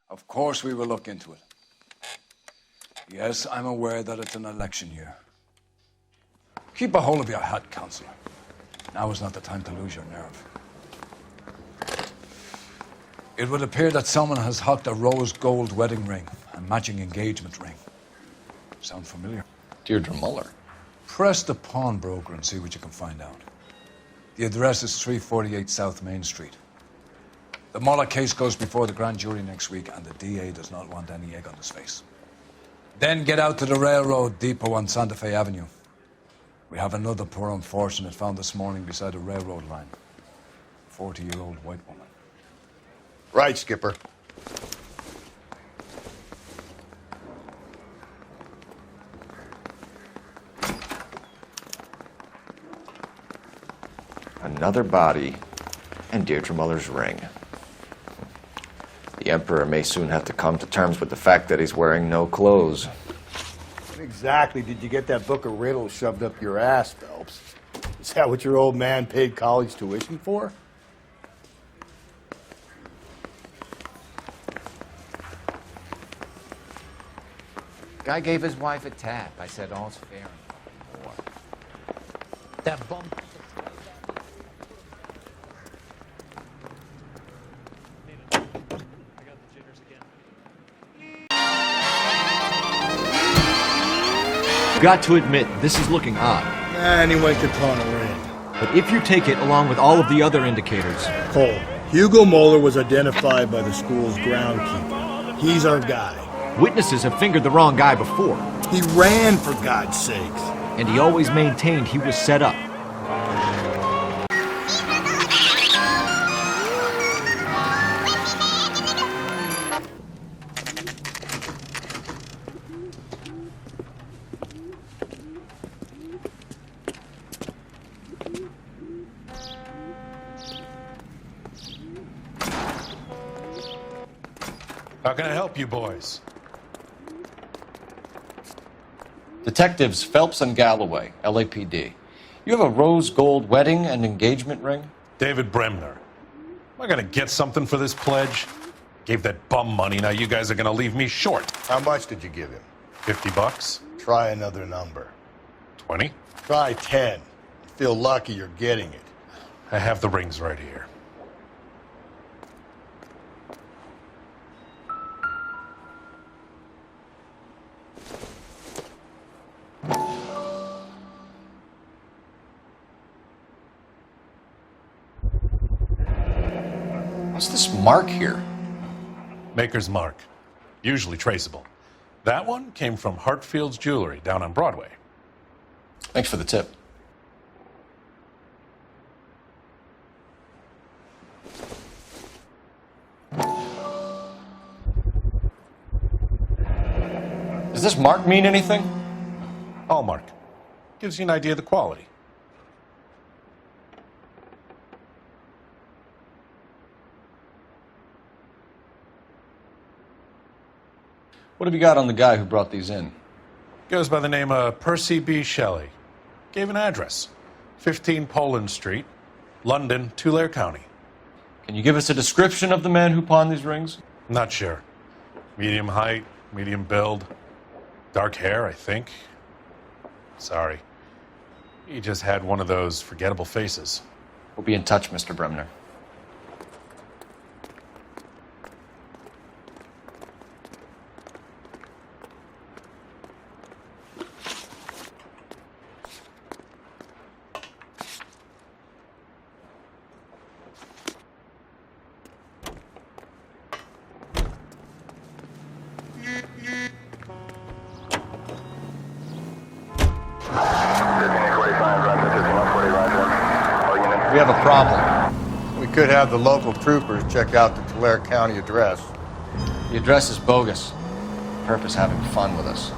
Of course we will look into it. Yes, I'm aware that it's an election year. Keep a hold of your hat, Counselor. Now is not the time to lose your nerve. It would appear that someone has hocked a rose gold wedding ring and matching engagement ring. Sound familiar? Deirdre Muller. Press the Pawnbroker and see what you can find out. The address is 348 South Main Street. The Muller case goes before the grand jury next week, and the DA does not want any egg on his face. Then get out to the railroad depot on Santa Fe Avenue. We have another poor unfortunate found this morning beside a railroad line. A 40-year-old white woman. Right, Skipper. Another body and Deirdre Muller's ring. The Emperor may soon have to come to terms with the fact that he's wearing no clothes. When exactly did you get that book of riddles shoved up your ass, Phelps? Is that what your old man paid college tuition for? Guy gave his wife a tap. I said, all's fair in war. That bum. Got to admit, this is looking odd. Anyone could pawn her in. But if you take it along with all of the other indicators... Cole, Hugo Moeller was identified by the school's groundkeeper. He's our guy. Witnesses have fingered the wrong guy before. He ran, for God's sakes. And he always maintained he was set up. How can I help you boys? Detectives Phelps and Galloway, LAPD. You have a rose gold wedding and engagement ring? David Bremner. Am I gonna get something for this pledge? Gave that bum money, now you guys are gonna leave me short. How much did you give him? $50? Try another number. 20? Try 10. Feel lucky you're getting it. I have the rings right here. What's this mark here? Maker's mark. Usually traceable. That one came from Hartfield's Jewelry down on Broadway. Thanks for the tip. Does this mark mean anything? Hallmark. Gives you an idea of the quality. What have you got on the guy who brought these in? Goes by the name of Percy B. Shelley. Gave an address. 15 Poland Street, London, Tulare County. Can you give us a description of the man who pawned these rings? Not sure. Medium height, medium build. Dark hair, I think. Sorry. He just had one of those forgettable faces. We'll be in touch, Mr. Bremner. We have a problem. We could have the local troopers check out the Tulare County address. The address is bogus. Purpose having fun with us.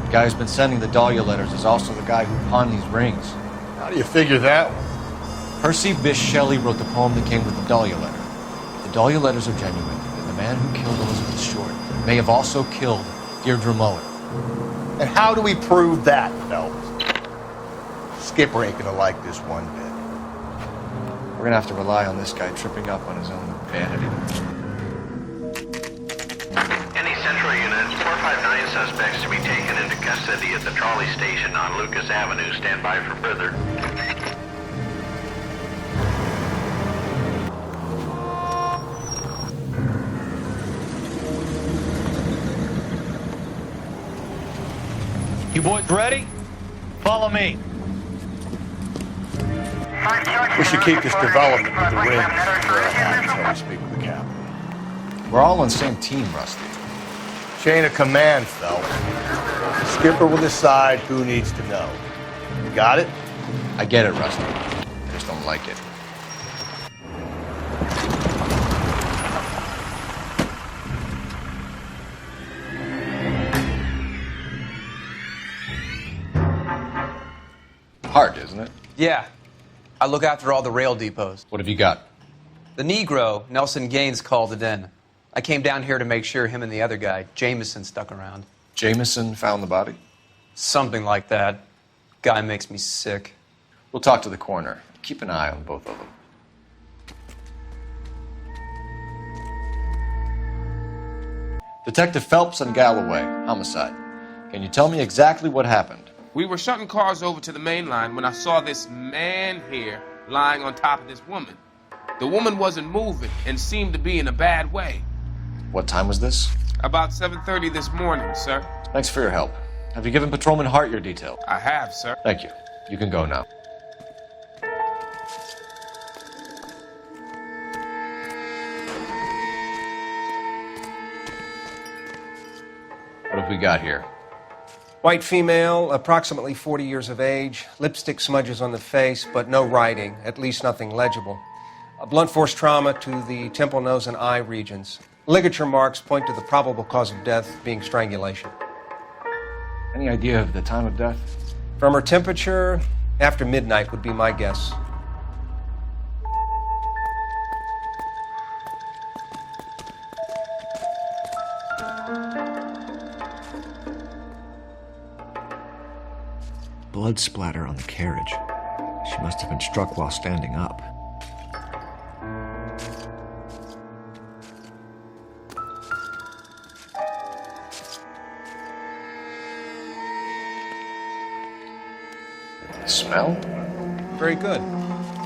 The guy who's been sending the Dahlia letters is also the guy who pawned these rings. How do you figure that? Percy Bysshe Shelley wrote the poem that came with the Dahlia letter. If the Dahlia letters are genuine, then the man who killed Elizabeth Short may have also killed Deirdre Mullen. And how do we prove that, Phelps? Skipper ain't gonna like this one bit. We're gonna have to rely on this guy tripping up on his own vanity. Any Central units, 459 suspects to be taken into custody at the trolley station on Lucas Avenue. Stand by for further. You boys ready? Follow me. We should keep this development with the ring under our hands while we speak with the captain. We're all on the same team, Rusty. Chain of command, Phelps. The skipper will decide who needs to know. You got it? I get it, Rusty. I just don't like it. Hard, isn't it? Yeah. I look after all the rail depots. What have you got? The Negro, Nelson Gaines, called it in. I came down here to make sure him and the other guy, Jameson, stuck around. Jameson found the body? Something like that. Guy makes me sick. We'll talk to the coroner. Keep an eye on both of them. Detective Phelps and Galloway, homicide. Can you tell me exactly what happened? We were shutting cars over to the main line when I saw this man here lying on top of this woman. The woman wasn't moving and seemed to be in a bad way. What time was this? About 7:30 this morning, sir. Thanks for your help. Have you given Patrolman Hart your details? I have, sir. Thank you. You can go now. What have we got here? White female, approximately 40 years of age, lipstick smudges on the face, but no writing, at least nothing legible. A blunt force trauma to the temple, nose, and eye regions. Ligature marks point to the probable cause of death being strangulation. Any idea of the time of death? From her temperature, after midnight would be my guess. Blood splatter on the carriage. She must have been struck while standing up. Smell? Very good.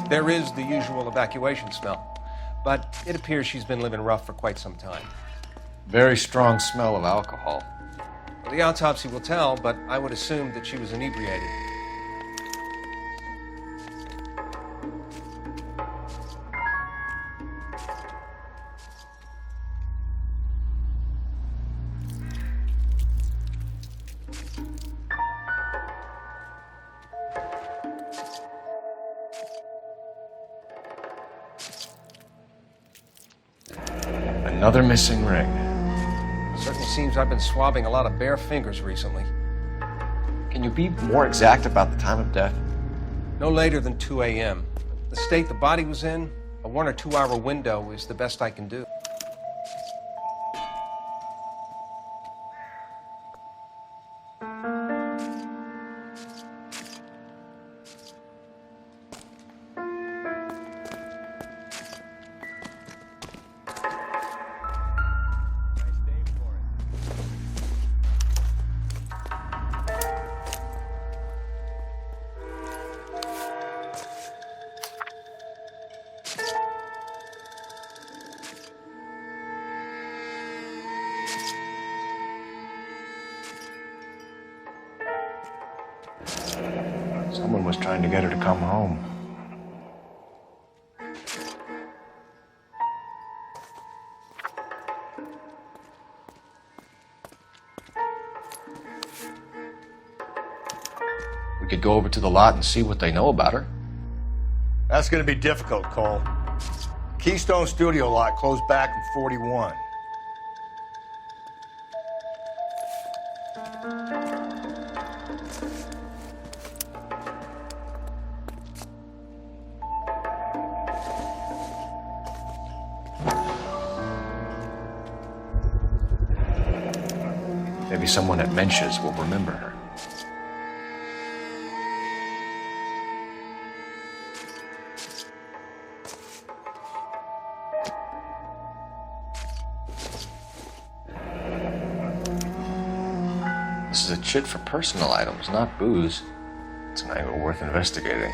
There is the usual evacuation smell, but it appears she's been living rough for quite some time. Very strong smell of alcohol. The autopsy will tell, but I would assume that she was inebriated. Another missing ring. Certainly seems I've been swabbing a lot of bare fingers recently. Can you be more exact about the time of death? No later than 2 a.m. The state the body was in, a 1 or 2 hour window is the best I can do. Someone was trying to get her to come home. We could go over to the lot and see what they know about her. That's going to be difficult, Cole. Keystone Studio lot closed back in 41. Maybe someone at Mensch's will remember her. This is a chit for personal items, not booze. It's an angle worth investigating.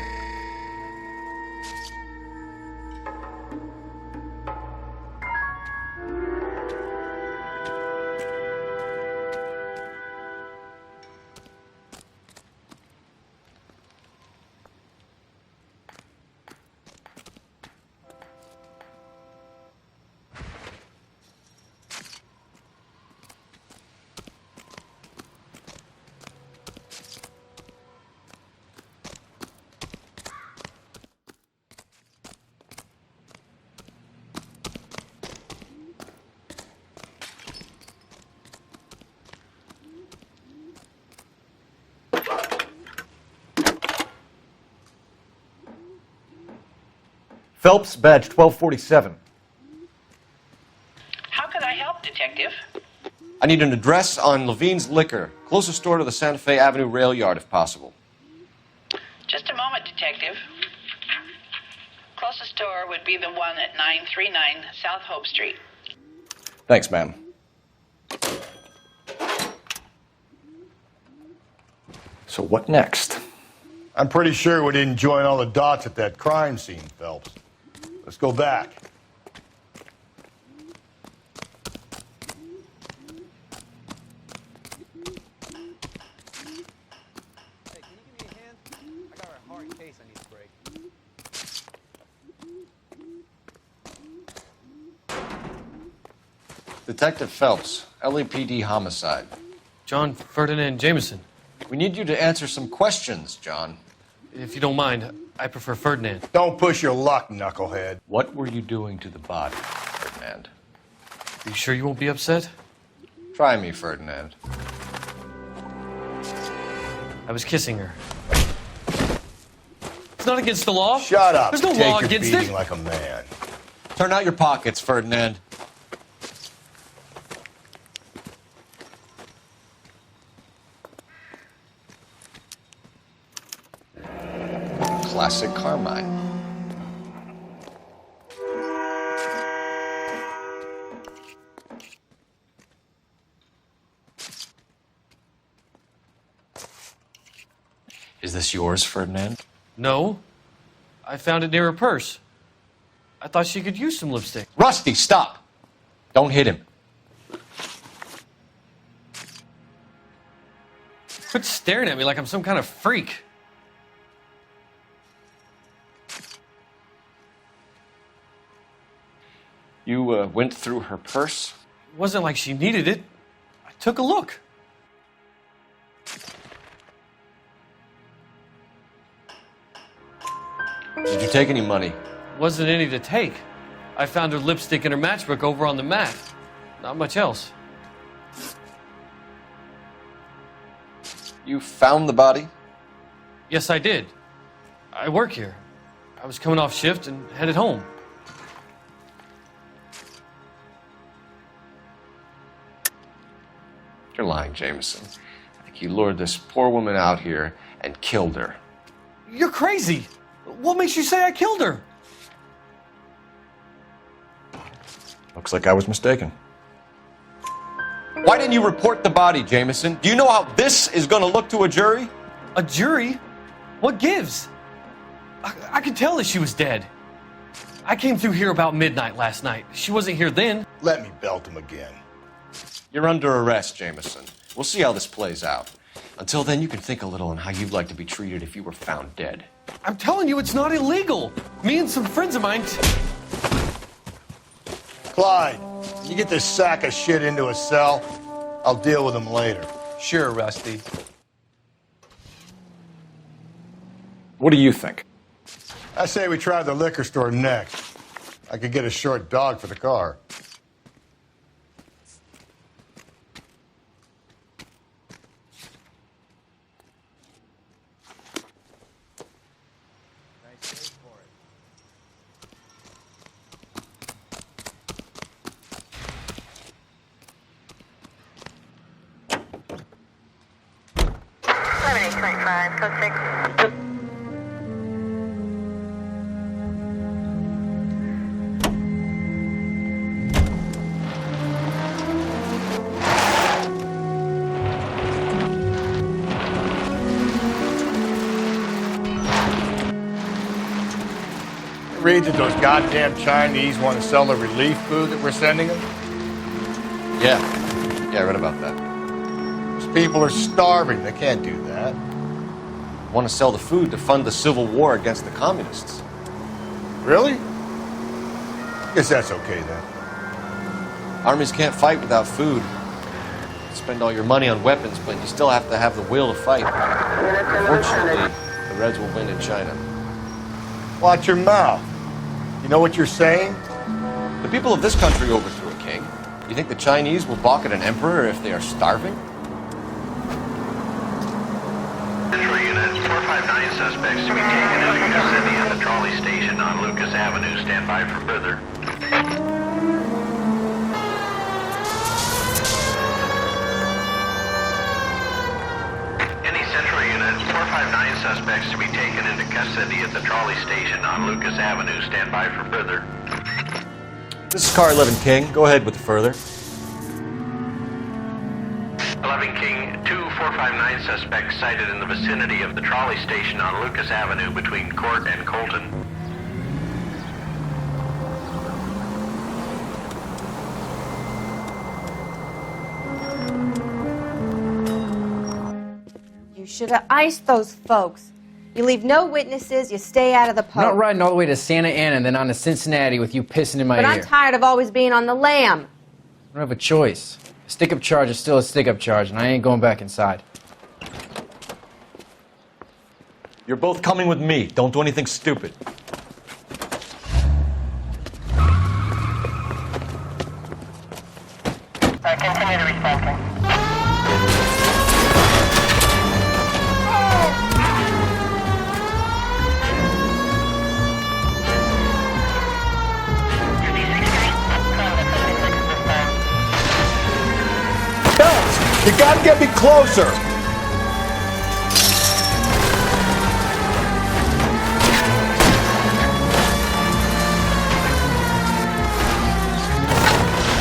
Phelps, badge 1247. How can I help, Detective? I need an address on Levine's Liquor. Closest store to the Santa Fe Avenue Railyard, if possible. Just a moment, Detective. Closest store would be the one at 939 South Hope Street. Thanks, ma'am. So what next? I'm pretty sure we didn't join all the dots at that crime scene, Phelps. Let's go back. Hey, can you give me a hand? I got a hard case I need to break. Detective Phelps, LAPD Homicide. John Ferdinand Jameson. We need you to answer some questions, John. If you don't mind, I prefer Ferdinand. Don't push your luck, knucklehead. What were you doing to the body, Ferdinand? Are you sure you won't be upset? Try me, Ferdinand. I was kissing her. It's not against the law. Shut up. There's no Take law your against beating it. like a man. Turn out your pockets, Ferdinand. Classic Carmine. Is this yours, Ferdinand? No. I found it near her purse. I thought she could use some lipstick. Rusty, stop! Don't hit him. Quit staring at me like I'm some kind of freak. You went through her purse? It wasn't like she needed it. I took a look. Did you take any money? Wasn't any to take. I found her lipstick and her matchbook over on the mat. Not much else. You found the body? Yes, I did. I work here. I was coming off shift and headed home. You're lying, Jameson. I think you lured this poor woman out here and killed her. You're crazy. What makes you say I killed her? Looks like I was mistaken. Why didn't you report the body, Jameson? Do you know how this is going to look to a jury? A jury? What gives? I could tell that she was dead. I came through here about midnight last night. She wasn't here then. Let me belt him again. You're under arrest, Jameson. We'll see how this plays out. Until then, you can think a little on how you'd like to be treated if you were found dead. I'm telling you, it's not illegal. Me and some friends of mine... Clyde, can you get this sack of shit into a cell? I'll deal with him later. Sure, Rusty. What do you think? I say we try the liquor store next. I could get a short dog for the car. Read that those goddamn Chinese want to sell the relief food that we're sending them? Yeah, I read about that. Those people are starving. They can't do that. Want to sell the food to fund the civil war against the communists. Really? Guess that's okay then. Armies can't fight without food. You spend all your money on weapons, but you still have to have the will to fight. Unfortunately, the Reds will win in China. Watch your mouth. You know what you're saying? The people of this country overthrew a king. You think the Chinese will balk at an emperor if they are starving? Central Unit 459 suspects to be taken into custody at the trolley station on Lucas Avenue. Stand by for further. Any Central Unit 459 suspects to be taken into custody at the trolley station on Lucas Avenue. Stand by for further. This is car 11 King. Go ahead with the further. 11 King, 2459 suspects sighted in the vicinity of the trolley station on Lucas Avenue between Court and Colton. You should have iced those folks. You leave no witnesses, you stay out of the post. I'm not riding all the way to Santa Ana and then on to Cincinnati with you pissing in my ear. But I'm tired of always being on the lam. I don't have a choice. A stick-up charge is still a stick-up charge, and I ain't going back inside. You're both coming with me. Don't do anything stupid. Continue to respond. You gotta get me closer!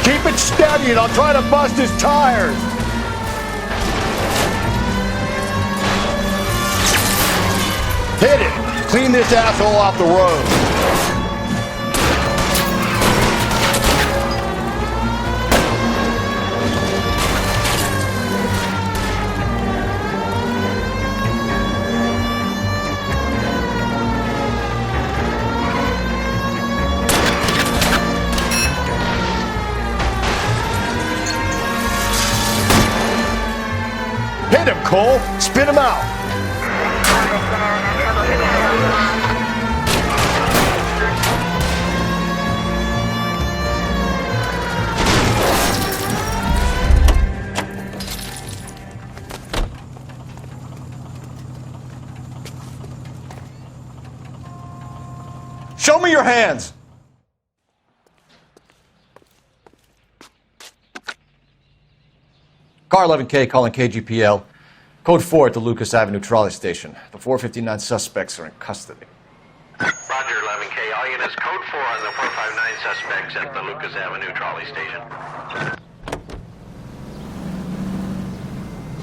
Keep it steady and I'll try to bust his tires! Hit it! Clean this asshole off the road! Hit him, Cole! Spit him out! Show me your hands! Car 11K calling KGPL. Code 4 at the Lucas Avenue trolley station. The 459 suspects are in custody. Roger, 11K. All units, code 4 on the 459 suspects at the Lucas Avenue trolley station.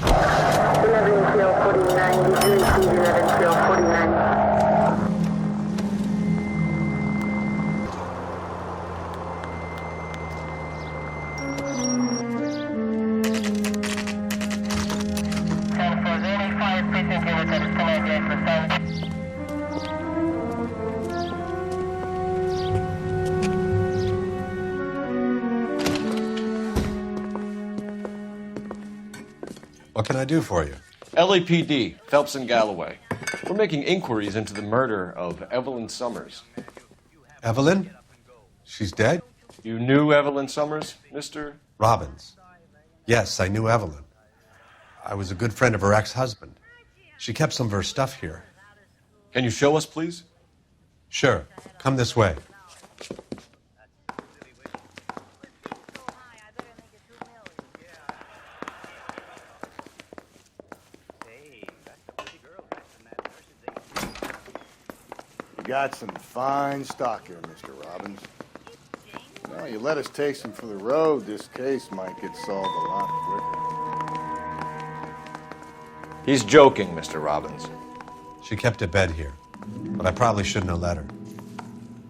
11-49, did you receive 11-49? What can I do for you? LAPD, Phelps and Galloway. We're making inquiries into the murder of Evelyn Summers. Evelyn? She's dead? You knew Evelyn Summers, Mr. Robbins. Yes, I knew Evelyn. I was a good friend of her ex-husband. She kept some of her stuff here. Can you show us, please? Sure. Come this way. You got some fine stock here, Mr. Robbins. Well, you let us take some for the road, this case might get solved a lot quicker. He's joking, Mr. Robbins. She kept a bed here, but I probably shouldn't have let her.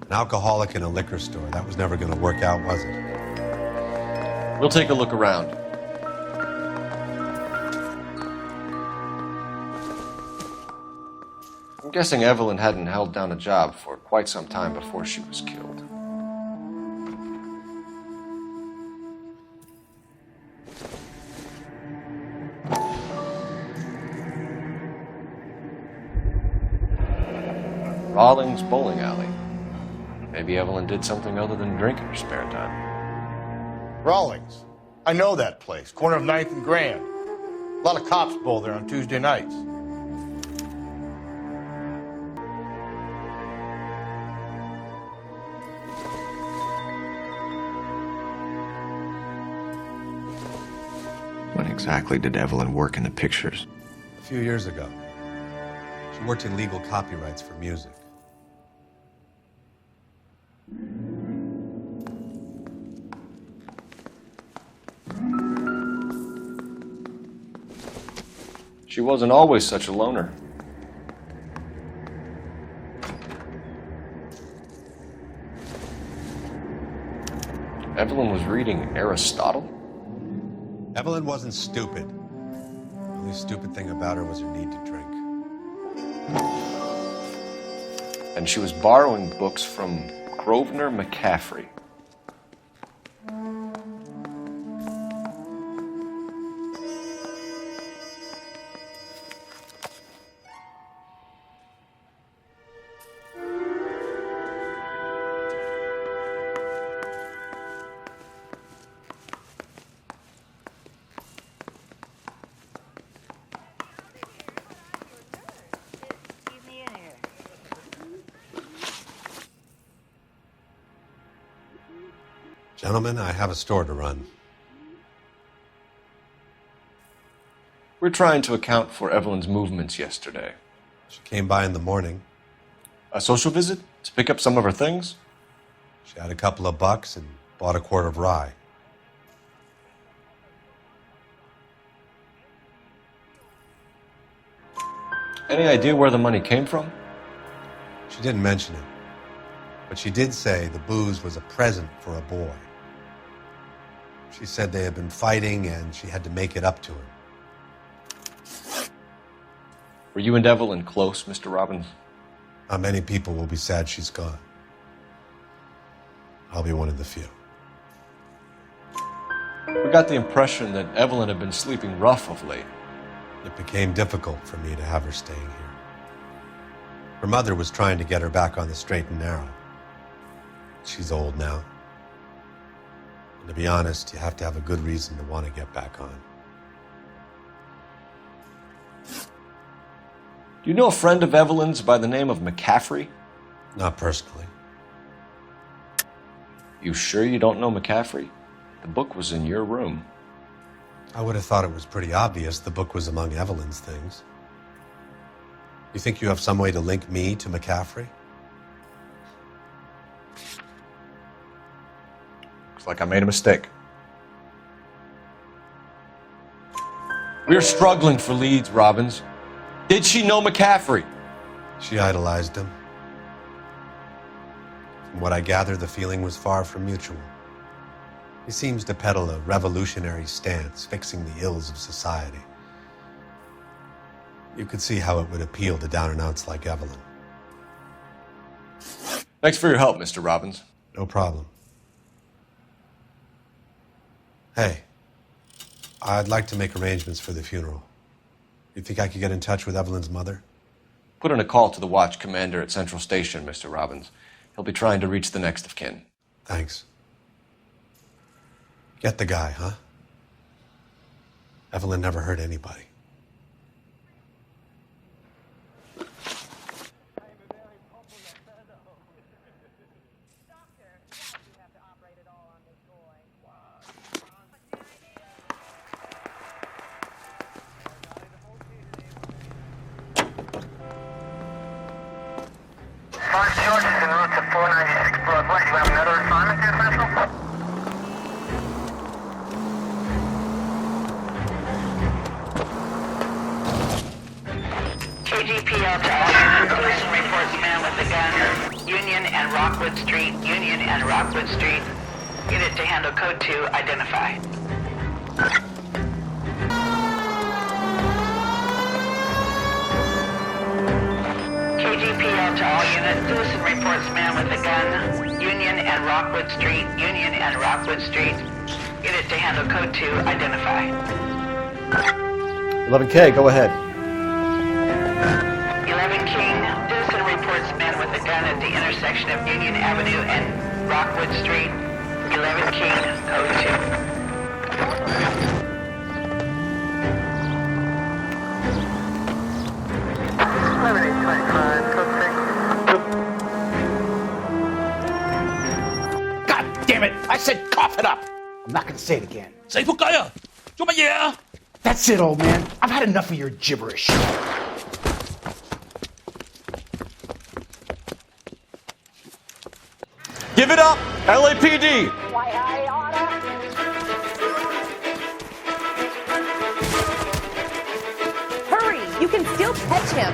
An alcoholic in a liquor store, that was never going to work out, was it? We'll take a look around. I'm guessing Evelyn hadn't held down a job for quite some time before she was killed. Rawling's bowling alley. Maybe Evelyn did something other than drink in her spare time. Rawlings. I know that place. Corner of 9th and Grand. A lot of cops bowl there on Tuesday nights. When exactly did Evelyn work in the pictures? A few years ago. She worked in legal copyrights for music. She wasn't always such a loner. Evelyn was reading Aristotle? Evelyn wasn't stupid. The only stupid thing about her was her need to drink. And she was borrowing books from Grosvenor McCaffrey. Gentlemen, I have a store to run. We're trying to account for Evelyn's movements yesterday. She came by in the morning. A social visit? To pick up some of her things? She had a couple of bucks and bought a quart of rye. Any idea where the money came from? She didn't mention it, but she did say the booze was a present for a boy. She said they had been fighting and she had to make it up to him. Were you and Evelyn close, Mr. Robbins? Not many people will be sad she's gone. I'll be one of the few. We got the impression that Evelyn had been sleeping rough of late. It became difficult for me to have her staying here. Her mother was trying to get her back on the straight and narrow. She's old now. And to be honest, you have to have a good reason to want to get back on. Do you know a friend of Evelyn's by the name of McCaffrey? Not personally. You sure you don't know McCaffrey? The book was in your room. I would have thought it was pretty obvious the book was among Evelyn's things. You think you have some way to link me to McCaffrey? Looks like I made a mistake. We're struggling for leads, Robbins. Did she know McCaffrey? She idolized him. From what I gather, the feeling was far from mutual. He seems to peddle a revolutionary stance, fixing the ills of society. You could see how it would appeal to down-and-outs like Evelyn. Thanks for your help, Mr. Robbins. No problem. Hey, I'd like to make arrangements for the funeral. You think I could get in touch with Evelyn's mother? Put in a call to the watch commander at Central Station, Mr. Robbins. He'll be trying to reach the next of kin. Thanks. Get the guy, huh? Evelyn never hurt anybody. KGPL to all units. Gleason reports man with a gun. Union and Rockwood Street. Union and Rockwood Street. Unit to handle code 2. Identify. KGPL to all units. Gleason reports man with a gun. Union and Rockwood Street. Union and Rockwood Street. Unit to handle code 2. Identify. 11K, go ahead. 11 King, Citizen reports men with a gun at the intersection of Union Avenue and Rockwood Street. 11 King, code 2. God damn it! I said cough it up! I'm not gonna say it again. That's it, old man. I've had enough of your gibberish. Give it up, LAPD! Hurry! You can still catch him.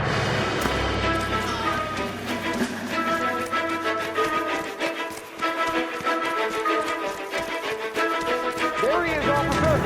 There he is, officer!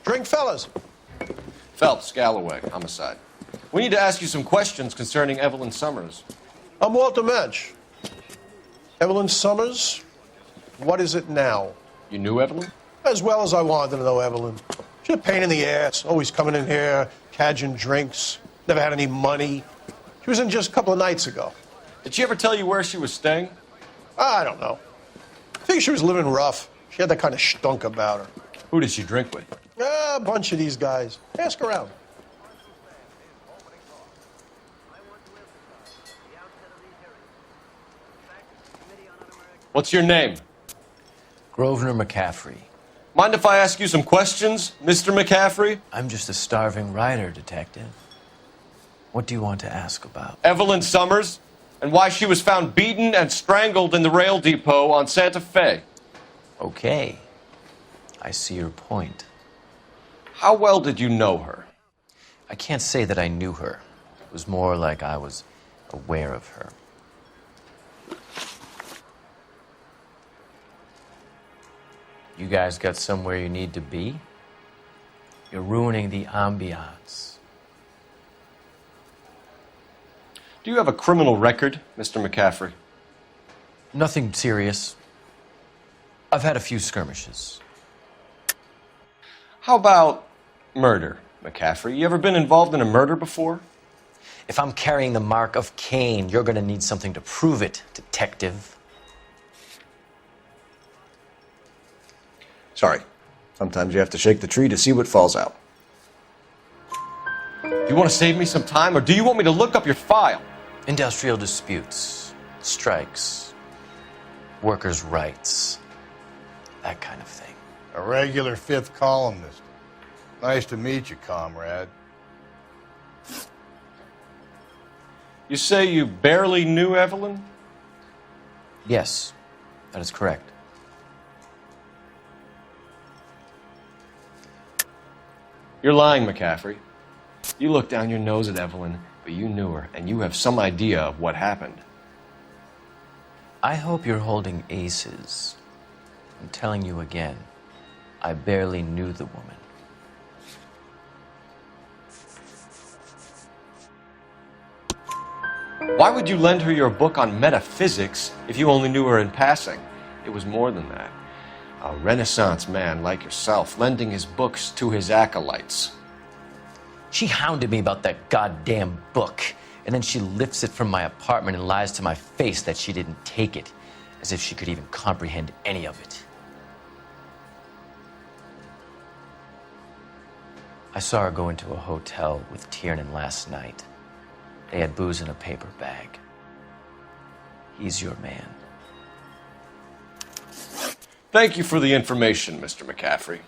Drink, fellas. Phelps, Galloway, Homicide. We need to ask you some questions concerning Evelyn Summers. I'm Walter Mensch. Evelyn Summers, what is it now? You knew Evelyn? As well as I wanted to know Evelyn. She's a pain in the ass, always coming in here, cadging drinks, never had any money. She was in just a couple of nights ago. Did she ever tell you where she was staying? I don't know. I think she was living rough. She had that kind of stunk about her. Who did she drink with? A bunch of these guys. Ask around. What's your name? Grosvenor McCaffrey. Mind if I ask you some questions, Mr. McCaffrey? I'm just a starving writer, Detective. What do you want to ask about? Evelyn Summers, and why she was found beaten and strangled in the rail depot on Santa Fe. Okay. I see your point. How well did you know her? I can't say that I knew her. It was more like I was aware of her. You guys got somewhere you need to be? You're ruining the ambiance. Do you have a criminal record, Mr. McCaffrey? Nothing serious. I've had a few skirmishes. How about murder, McCaffrey? You ever been involved in a murder before? If I'm carrying the mark of Cain, you're going to need something to prove it, Detective. Sorry. Sometimes you have to shake the tree to see what falls out. Do you want to save me some time, or do you want me to look up your file? Industrial disputes, strikes, workers' rights, that kind of thing. A regular fifth columnist. Nice to meet you, comrade. You say you barely knew Evelyn? Yes, that is correct. You're lying, McCaffrey. You looked down your nose at Evelyn, but you knew her, and you have some idea of what happened. I hope you're holding aces. I'm telling you again, I barely knew the woman. Why would you lend her your book on metaphysics if you only knew her in passing? It was more than that. A Renaissance man like yourself, lending his books to his acolytes. She hounded me about that goddamn book, and then she lifts it from my apartment and lies to my face that she didn't take it, as if she could even comprehend any of it. I saw her go into a hotel with Tiernan last night. They had booze in a paper bag. He's your man. Thank you for the information, Mr. McCaffrey.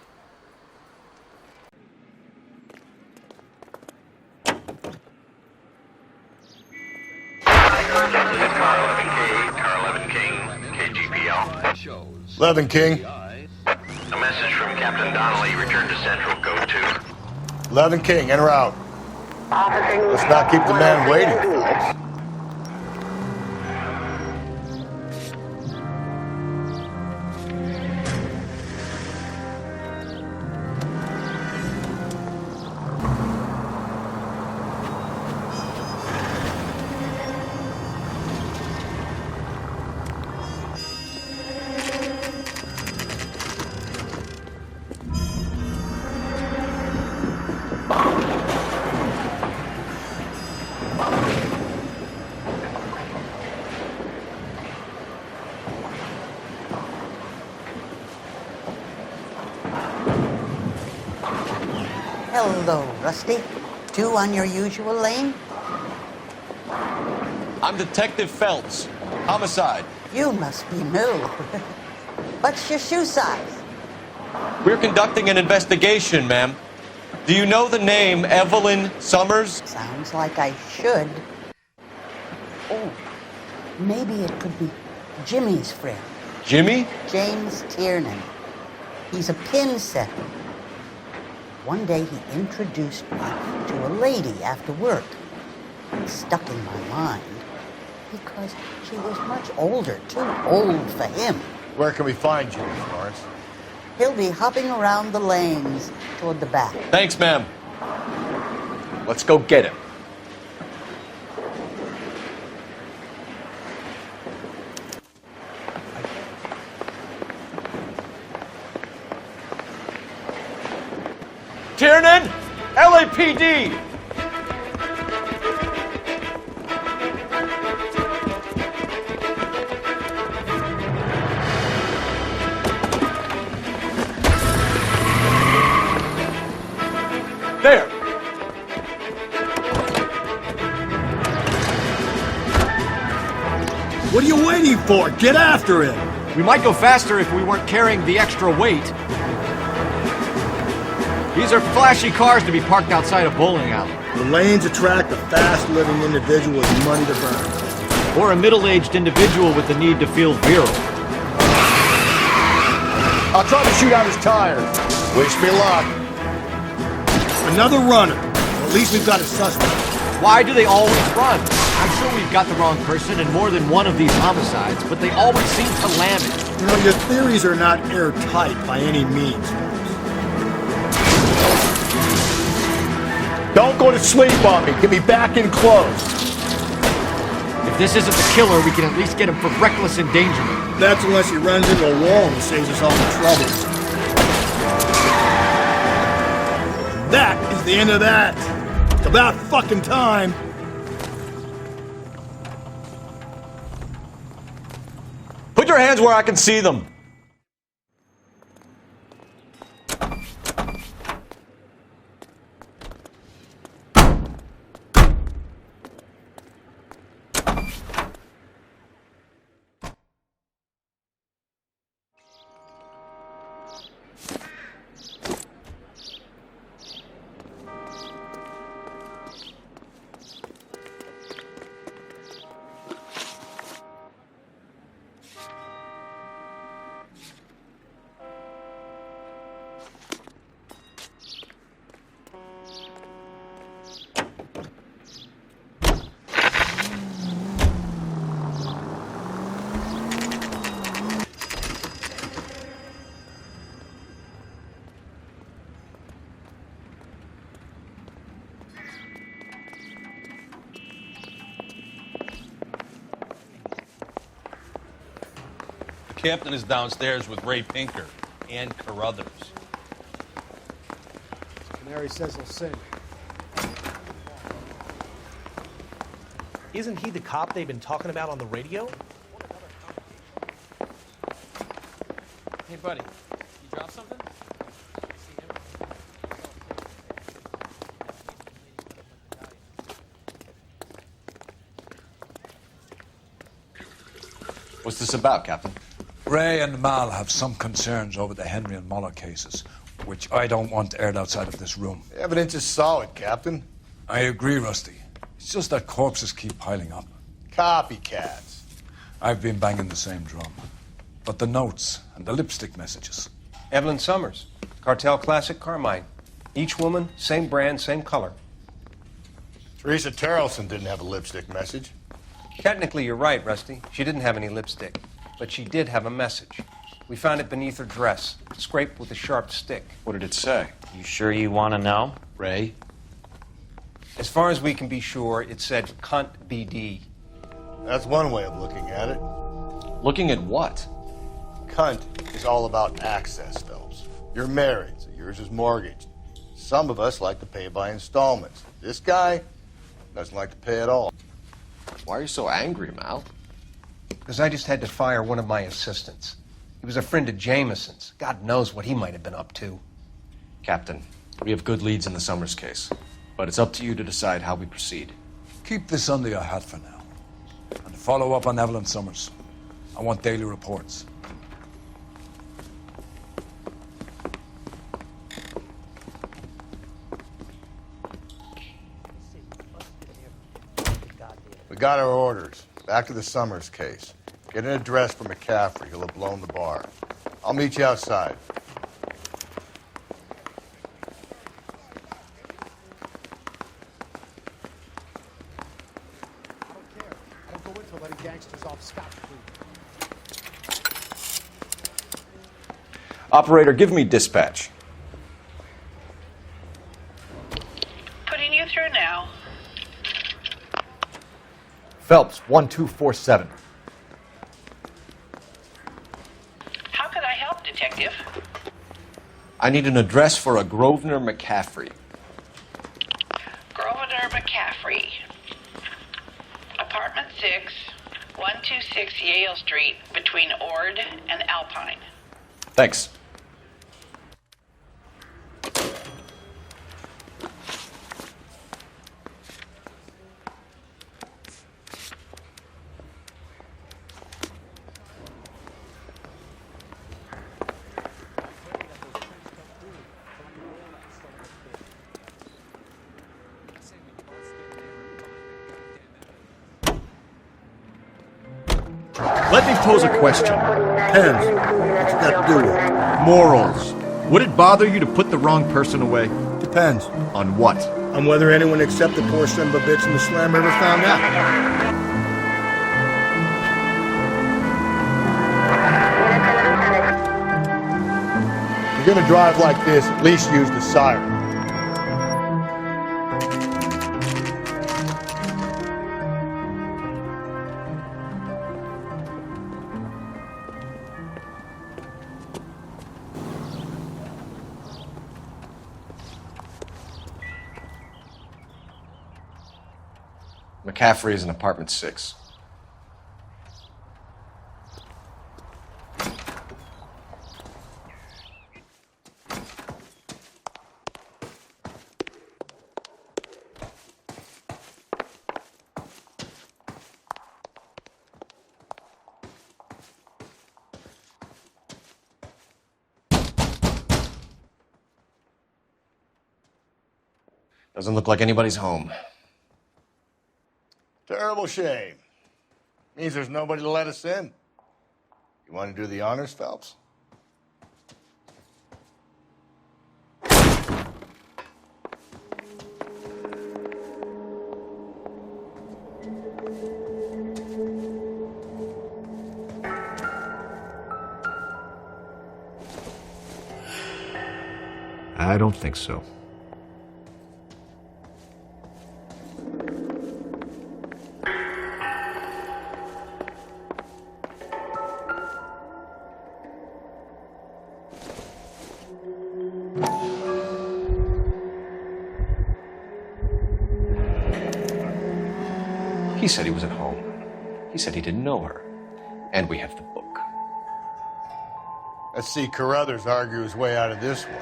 Car 11 King, KGPL. 11 King. A message from Captain Donnelly. Return to Central. Code 2. 11 King, en route. Let's not keep the man waiting, folks. Hello, Rusty. Two on your usual lane? I'm Detective Phelps. Homicide. You must be new. What's your shoe size? We're conducting an investigation, ma'am. Do you know the name Evelyn Summers? Sounds like I should. Oh, maybe it could be Jimmy's friend. Jimmy? James Tiernan. He's a pin setter. One day he introduced me to a lady after work. It stuck in my mind because she was much older, too old for him. Where can we find Jimmy, Lawrence? He'll be hopping around the lanes toward the back. Thanks, ma'am. Let's go get him. Tiernan! LAPD! There! What are you waiting for? Get after him! We might go faster if we weren't carrying the extra weight. These are flashy cars to be parked outside a bowling alley. The lanes attract a fast-living individual with money to burn. Or a middle-aged individual with the need to feel virile. I'll try to shoot out his tires. Wish me luck. Another runner. Well, at least we've got a suspect. Why do they always run? I'm sure we've got the wrong person in more than one of these homicides, but they always seem to land it. You know, your theories are not airtight by any means. Don't go to sleep on me. Get me back in close. If this isn't the killer, we can at least get him for reckless endangerment. That's unless he runs into a wall and saves us all the trouble. That is the end of that. It's about fucking time. Put your hands where I can see them. Captain is downstairs with Ray Pinker and Carruthers. Canary says he'll sing. Isn't he the cop they've been talking about on the radio? Hey, buddy, you dropped something? What's this about, Captain? Ray and Mal have some concerns over the Henry and Muller cases, which I don't want aired outside of this room. The evidence is solid, Captain. I agree, Rusty. It's just that corpses keep piling up. Copycats. I've been banging the same drum. But the notes and the lipstick messages. Evelyn Summers, Cartel Classic Carmine. Each woman, same brand, same color. Teresa Terrelson didn't have a lipstick message. Technically, you're right, Rusty. She didn't have any lipstick. But she did have a message. We found it beneath her dress, scraped with a sharp stick. What did it say? You sure you want to know? Ray? As far as we can be sure, it said cunt BD. That's one way of looking at it. Looking at what? Cunt is all about access, Phelps. You're married, so yours is mortgaged. Some of us like to pay by installments. This guy doesn't like to pay at all. Why are you so angry, Mal? Because I just had to fire one of my assistants. He was a friend of Jameson's. God knows what he might have been up to. Captain, we have good leads in the Summers case, but it's up to you to decide how we proceed. Keep this under your hat for now. And follow up on Evelyn Summers. I want daily reports. We got our orders. Back to the Summers case. Get an address for McCaffrey. He'll have blown the bar. I'll meet you outside. I don't go into letting gangsters off scot-free. Operator, give me dispatch. Putting you through now. Phelps, 1247. How could I help, Detective? I need an address for a Grosvenor McCaffrey. Grosvenor McCaffrey. Apartment 6, 126 Yale Street, between Ord and Alpine. Thanks. Let me pose a question. Depends. What you got to do with it? Morals. Would it bother you to put the wrong person away? Depends. On what? On whether anyone except the poor son of a bitch in the slam ever found out. If you're gonna drive like this, at least use the siren. McCaffrey is in apartment 6. Doesn't look like anybody's home. Terrible shame. Means there's nobody to let us in. You want to do the honors, Phelps? I don't think so. He said he was at home. He said he didn't know her. And we have the book. Let's see Carruthers argue his way out of this one.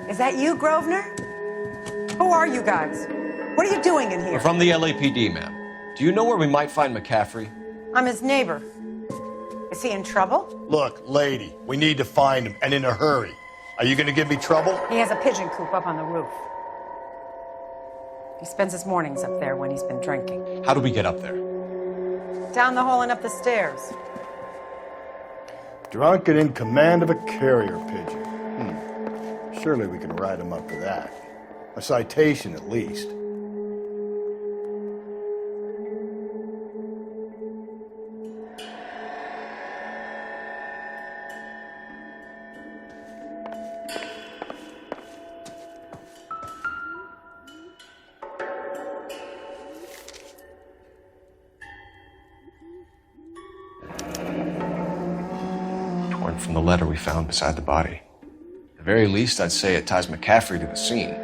Is that you, Grosvenor? Who are you guys? What are you doing in here? We're from the LAPD, ma'am. Do you know where we might find McCaffrey? I'm his neighbor. Is he in trouble? Look, lady, we need to find him, and in a hurry. Are you gonna give me trouble? He has a pigeon coop up on the roof. He spends his mornings up there when he's been drinking. How do we get up there? Down the hall and up the stairs. Drunk and in command of a carrier pigeon. Surely we can write him up for that. A citation, at least. From the letter we found beside the body. At the very least, I'd say it ties McCaffrey to the scene.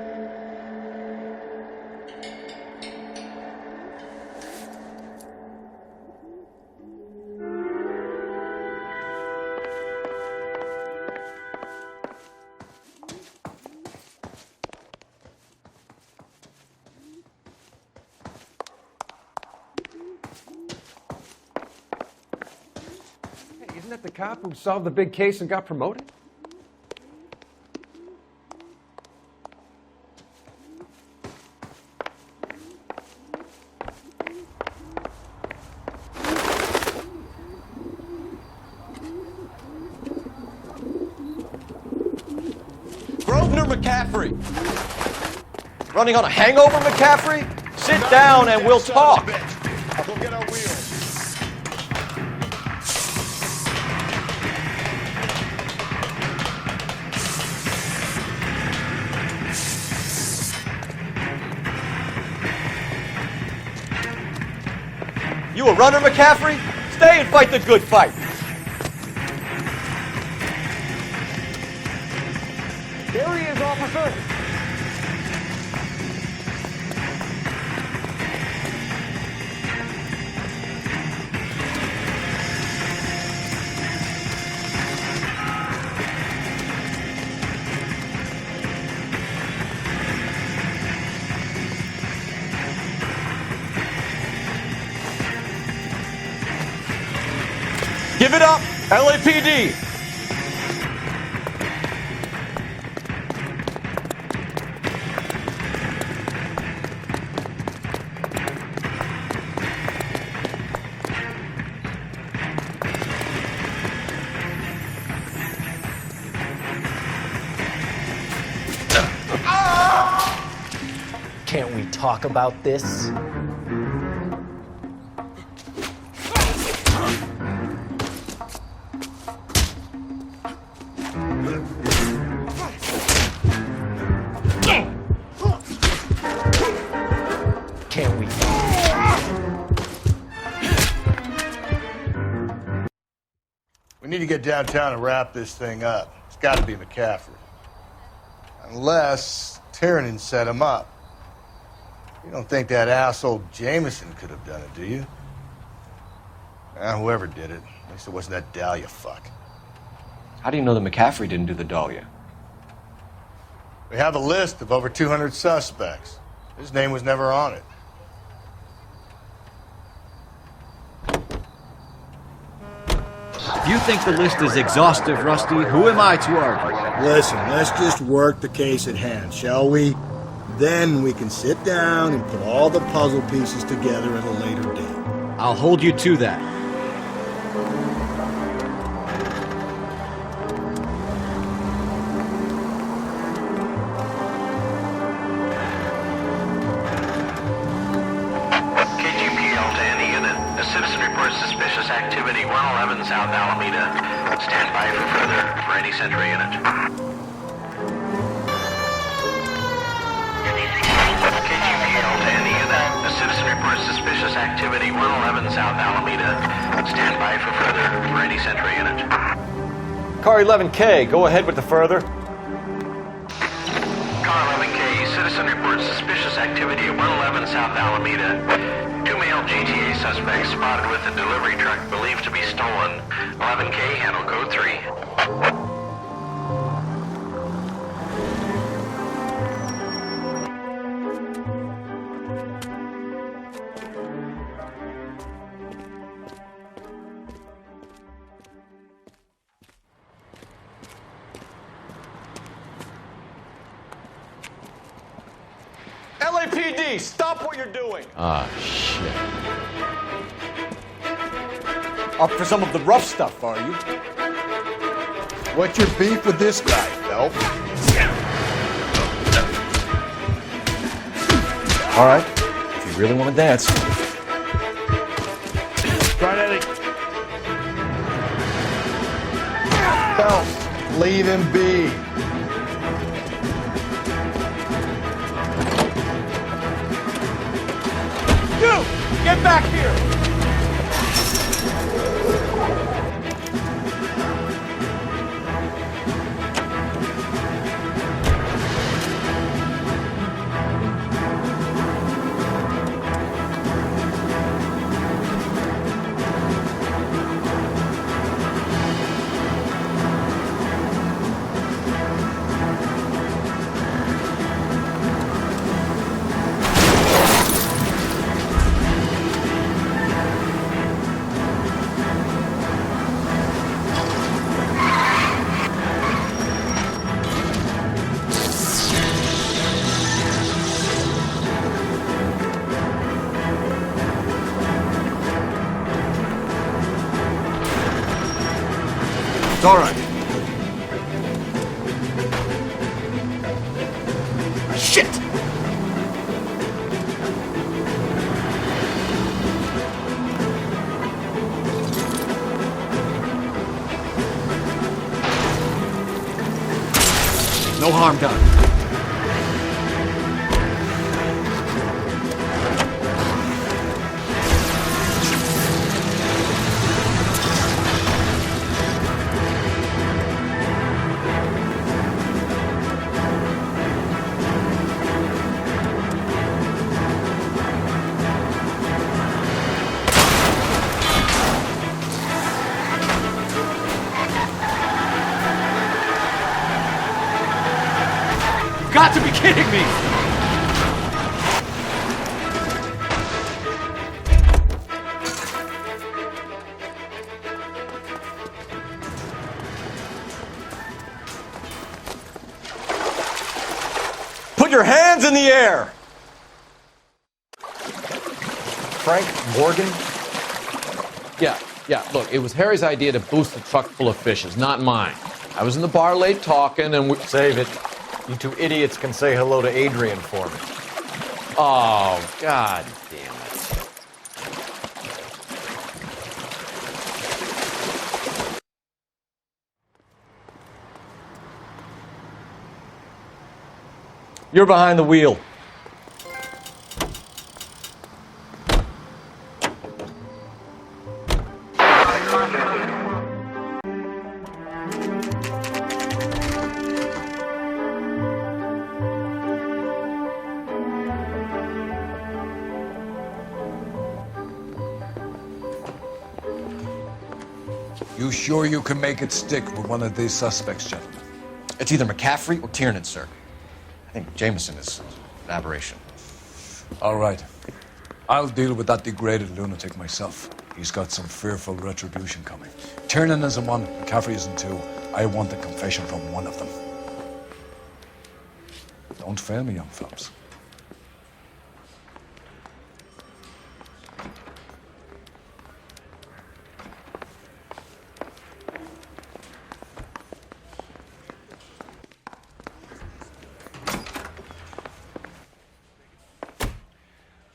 Isn't that the cop who solved the big case and got promoted? Grosvenor McCaffrey! Running on a hangover, McCaffrey? Sit down and we'll talk. Go get our wheels. You a runner, McCaffrey? Stay and fight the good fight. There he is, officer! Give it up, LAPD! Can't we talk about this? Can't we? We need to get downtown and wrap this thing up. It's got to be McCaffrey. Unless Tiernan set him up. You don't think that asshole Jameson could have done it, do you? Whoever did it. At least it wasn't that Dahlia fuck. How do you know that McCaffrey didn't do the Dahlia? We have a list of over 200 suspects. His name was never on it. If you think the list is exhaustive, Rusty, who am I to argue? Listen, let's just work the case at hand, shall we? Then we can sit down and put all the puzzle pieces together at a later date. I'll hold you to that. KGPL to any unit. A citizen reports suspicious activity 111 South Alameda. Stand by for further for any Central unit. KGPL to any unit. A citizen reports suspicious activity 111 South Alameda. Stand by for further for any Central unit. Car 11K, go ahead with the further. Car 11K, citizen reports suspicious activity at 111 South Alameda. 2 male GTA suspects spotted with a delivery truck believed to be stolen. 11K, handle code 3. LAPD, stop what you're doing! Ah, shit. Up for some of the rough stuff, are you? What's your beef with this guy, Phelps? All right, if you really want to dance. Right at it. Phelps, leave him be. You! Get back here! It's all right. Shit! No harm done. got to be kidding me! Put your hands in the air! Frank Morgan? Yeah, look, it was Harry's idea to boost the truck full of fishes, not mine. I was in the bar late talking and we... Save it. You two idiots can say hello to Adrian for me. Oh, God damn it. You're behind the wheel. You sure you can make it stick with one of these suspects, gentlemen? It's either McCaffrey or Tiernan, sir. I think Jameson is an aberration. All right. I'll deal with that degraded lunatic myself. He's got some fearful retribution coming. Tiernan isn't one, McCaffrey isn't two. I want a confession from one of them. Don't fail me, young fellas.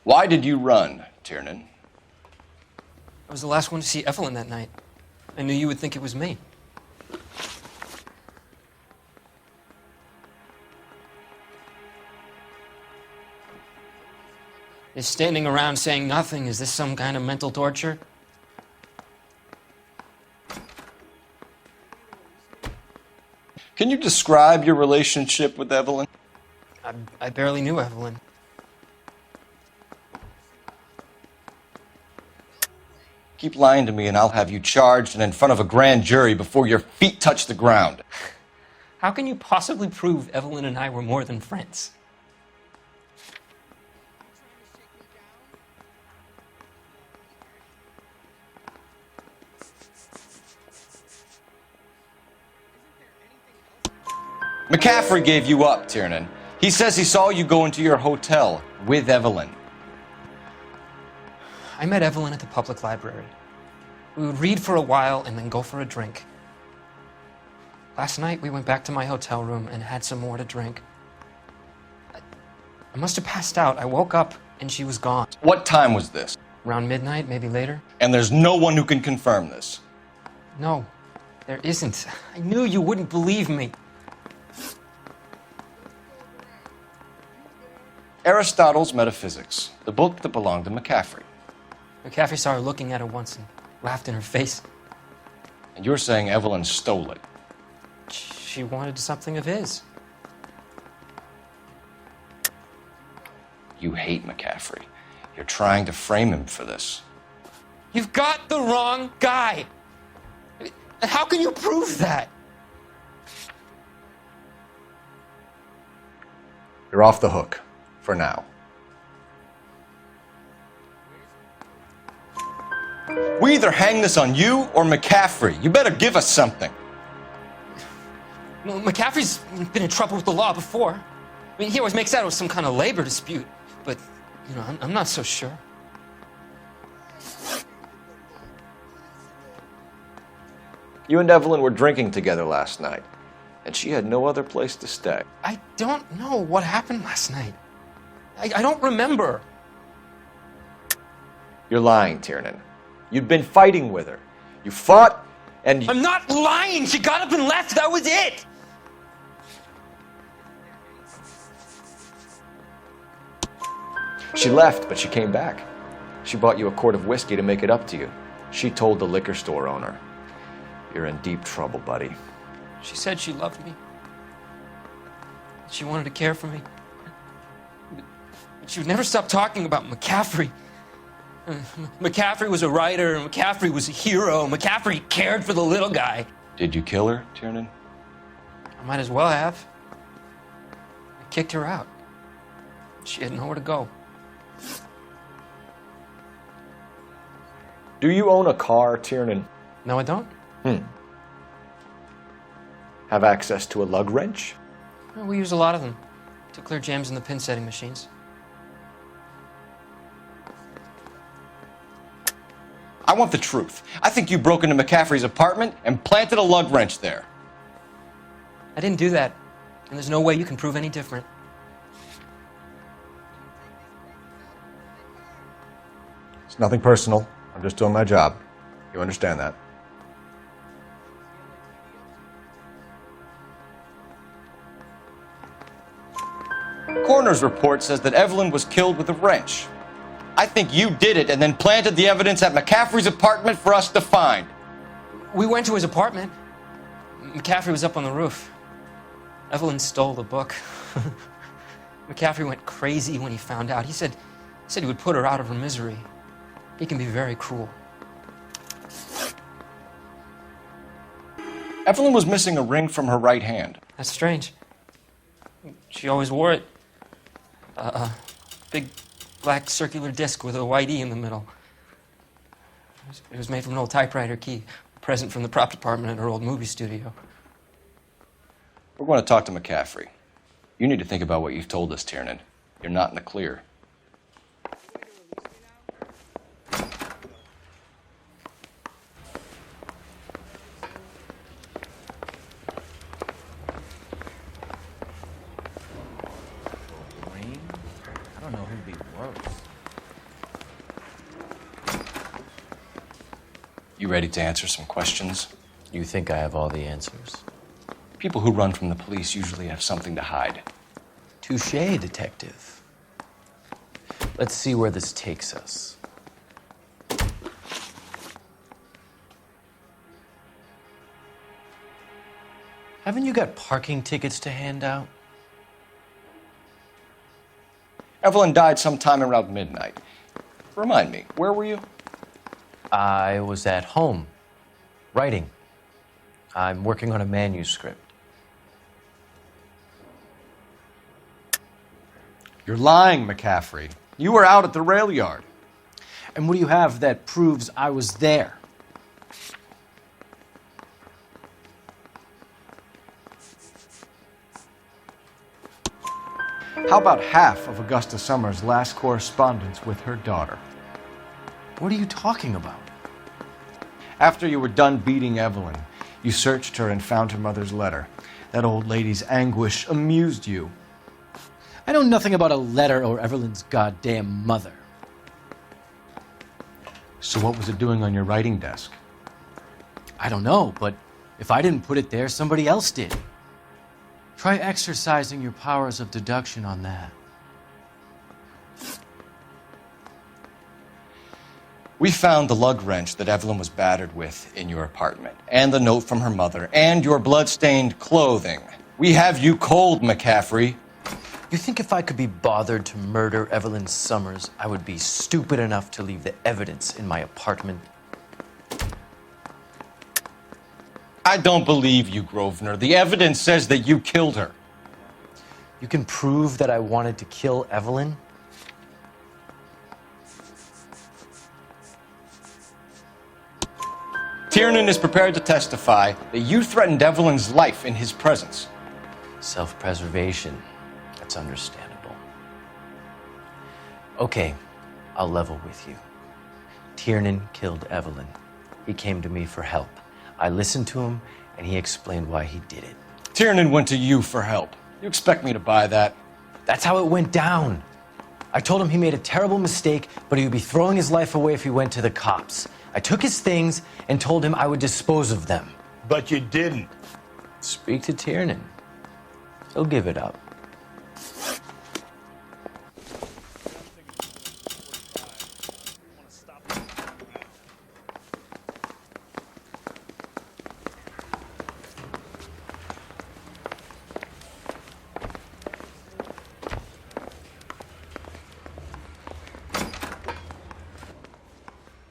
Why did you run, Tiernan? I was the last one to see Evelyn that night. I knew you would think it was me. Is standing around saying nothing, is this some kind of mental torture? Can you describe your relationship with Evelyn? I barely knew Evelyn. Keep lying to me and I'll have you charged and in front of a grand jury before your feet touch the ground. How can you possibly prove Evelyn and I were more than friends? McCaffrey gave you up, Tiernan. He says he saw you go into your hotel with Evelyn. I met Evelyn at the public library. We would read for a while and then go for a drink. Last night, we went back to my hotel room and had some more to drink. I must have passed out. I woke up and she was gone. What time was this? Around midnight, maybe later. And there's no one who can confirm this? No, there isn't. I knew you wouldn't believe me. Aristotle's Metaphysics, the book that belonged to McCaffrey. McCaffrey saw her looking at her once and laughed in her face. And you're saying Evelyn stole it? She wanted something of his. You hate McCaffrey. You're trying to frame him for this. You've got the wrong guy. How can you prove that? You're off the hook. For now. We either hang this on you or McCaffrey. You better give us something. Well, McCaffrey's been in trouble with the law before. I mean, he always makes out it was some kind of labor dispute. But, you know, I'm not so sure. You and Evelyn were drinking together last night, and she had no other place to stay. I don't know what happened last night. I don't remember. You're lying, Tiernan. You'd been fighting with her. You fought, and... I'm not lying! She got up and left! That was it! She left, but she came back. She bought you a quart of whiskey to make it up to you. She told the liquor store owner. You're in deep trouble, buddy. She said she loved me. She wanted to care for me. She would never stop talking about McCaffrey. McCaffrey was a writer, and McCaffrey was a hero. McCaffrey cared for the little guy. Did you kill her, Tiernan? I might as well have. kicked her out. She had nowhere to go. Do you own a car, Tiernan? No, I don't. Have access to a lug wrench? Well, we use a lot of them to clear jams in the pin setting machines. I want the truth. I think you broke into McCaffrey's apartment and planted a lug wrench there. I didn't do that, and there's no way you can prove any different. It's nothing personal. I'm just doing my job. You understand that? Coroner's report says that Evelyn was killed with a wrench. I think you did it and then planted the evidence at McCaffrey's apartment for us to find. We went to his apartment. McCaffrey was up on the roof. Evelyn stole the book. McCaffrey went crazy when he found out. He said he would put her out of her misery. He can be very cruel. Evelyn was missing a ring from her right hand. That's strange. She always wore it. A big black circular disc with a white E in the middle. It was made from an old typewriter key, a present from the prop department at her old movie studio. We're going to talk to McCaffrey. You need to think about what you've told us, Tiernan. You're not in the clear. I don't know who'd be worse. You ready to answer some questions? You think I have all the answers? People who run from the police usually have something to hide. Touché, detective. Let's see where this takes us. Haven't you got parking tickets to hand out? Evelyn died sometime around midnight. Remind me, where were you? I was at home, writing. I'm working on a manuscript. You're lying, McCaffrey. You were out at the Railyard. And what do you have that proves I was there? How about half of Augusta Summers' last correspondence with her daughter? What are you talking about? After you were done beating Evelyn, you searched her and found her mother's letter. That old lady's anguish amused you. I know nothing about a letter or Evelyn's goddamn mother. So what was it doing on your writing desk? I don't know, but if I didn't put it there, somebody else did. Try exercising your powers of deduction on that. We found the lug wrench that Evelyn was battered with in your apartment, and the note from her mother, and your blood-stained clothing. We have you cold, McCaffrey. You think if I could be bothered to murder Evelyn Summers, I would be stupid enough to leave the evidence in my apartment? I don't believe you, Grosvenor. The evidence says that you killed her. You can prove that I wanted to kill Evelyn? Tiernan is prepared to testify that you threatened Evelyn's life in his presence. Self-preservation. That's understandable. Okay, I'll level with you. Tiernan killed Evelyn. He came to me for help. I listened to him, and he explained why he did it. Tiernan went to you for help. You expect me to buy that? That's how it went down. I told him he made a terrible mistake, but he would be throwing his life away if he went to the cops. I took his things and told him I would dispose of them. But you didn't. Speak to Tiernan. He'll give it up.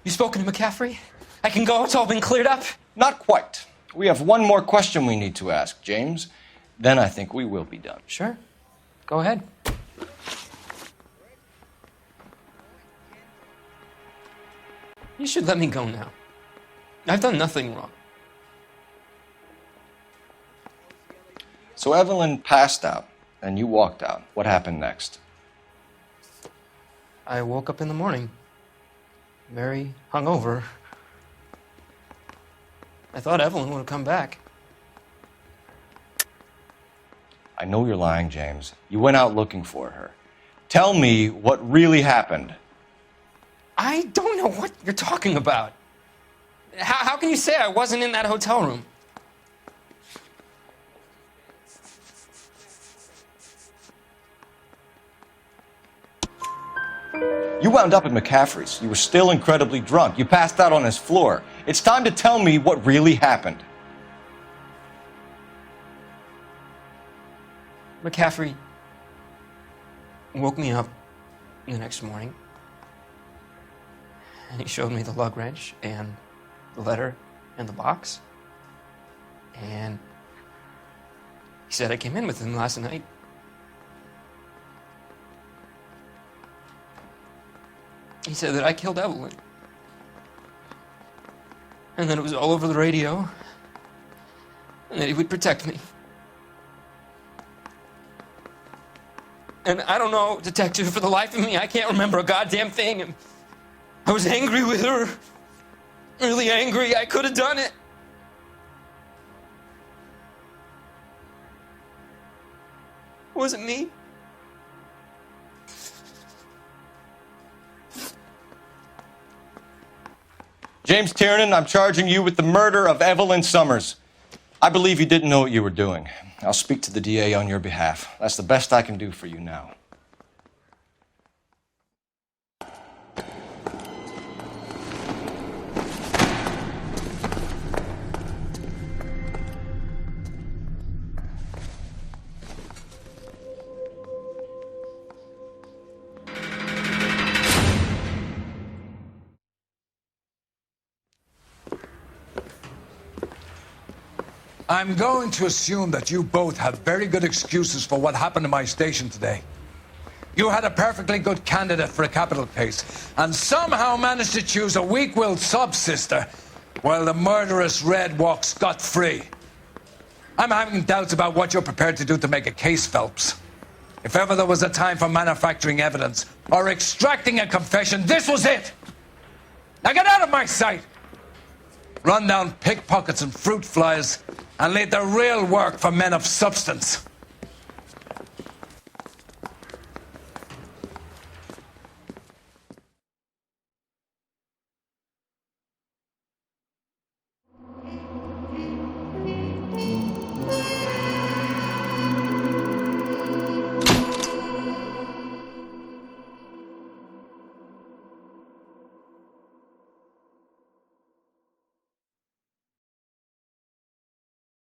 You spoken to McCaffrey? I can go? It's all been cleared up? Not quite. We have one more question we need to ask, James. Then I think we will be done. Sure. Go ahead. You should let me go now. I've done nothing wrong. So Evelyn passed out, and you walked out. What happened next? I woke up in the morning, very hungover. I thought Evelyn would have come back. I know you're lying, James. You went out looking for her. Tell me what really happened. I don't know what you're talking about. How can you say I wasn't in that hotel room? You wound up at McCaffrey's. You were still incredibly drunk. You passed out on his floor. It's time to tell me what really happened. McCaffrey woke me up the next morning, and he showed me the lug wrench and the letter and the box, and he said I came in with him last night. He said that I killed Evelyn, and that it was all over the radio, and that he would protect me. And I don't know, detective, for the life of me, I can't remember a goddamn thing. And I was angry with her. Really angry. I could have done it. It wasn't me. James Tiernan, I'm charging you with the murder of Evelyn Summers. I believe you didn't know what you were doing. I'll speak to the DA on your behalf. That's the best I can do for you now. I'm going to assume that you both have very good excuses for what happened in my station today. You had a perfectly good candidate for a capital case, and somehow managed to choose a weak-willed sub-sister, while the murderous Red walks scot-free. I'm having doubts about what you're prepared to do to make a case, Phelps. If ever there was a time for manufacturing evidence, or extracting a confession, this was it! Now get out of my sight! Run down pickpockets and fruit flies, and leave the real work for men of substance.